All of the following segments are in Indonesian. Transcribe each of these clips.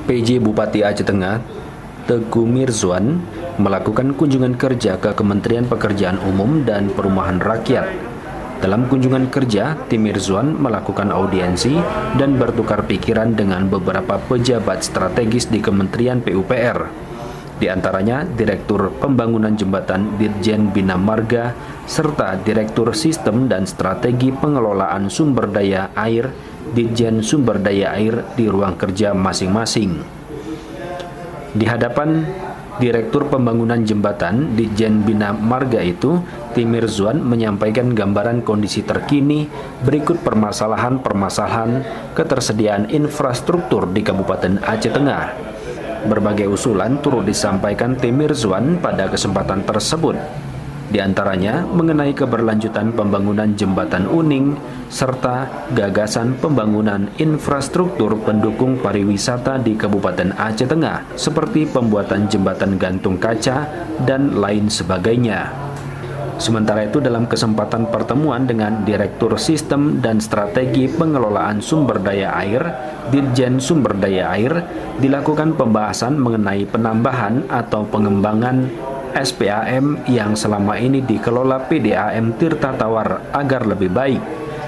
PJ Bupati Aceh Tengah, Teuku Mirzwan, melakukan kunjungan kerja ke Kementerian Pekerjaan Umum dan Perumahan Rakyat. Dalam kunjungan kerja, tim Mirzwan melakukan audiensi dan bertukar pikiran dengan beberapa pejabat strategis di Kementerian PUPR. Di antaranya Direktur Pembangunan Jembatan Dirjen Bina Marga serta Direktur Sistem dan Strategi Pengelolaan Sumber Daya Air Ditjen Sumber Daya Air di ruang kerja masing-masing. Di hadapan Direktur Pembangunan Jembatan Ditjen Bina Marga itu, tim Mirzwan menyampaikan gambaran kondisi terkini berikut permasalahan-permasalahan ketersediaan infrastruktur di Kabupaten Aceh Tengah. Berbagai usulan turut disampaikan tim Mirzwan pada kesempatan tersebut. Di antaranya mengenai keberlanjutan pembangunan jembatan Uning serta gagasan pembangunan infrastruktur pendukung pariwisata di Kabupaten Aceh Tengah seperti pembuatan jembatan gantung kaca dan lain sebagainya. Sementara itu dalam kesempatan pertemuan dengan Direktur Sistem dan Strategi Pengelolaan Sumber Daya Air Ditjen Sumber Daya Air dilakukan pembahasan mengenai penambahan atau pengembangan SPAM yang selama ini dikelola PDAM Tirta Tawar agar lebih baik,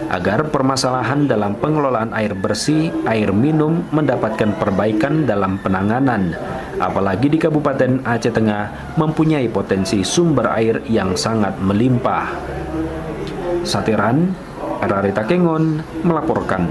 agar permasalahan dalam pengelolaan air bersih, air minum mendapatkan perbaikan dalam penanganan, apalagi di Kabupaten Aceh Tengah mempunyai potensi sumber air yang sangat melimpah. Satiran, Rarita Kengon melaporkan.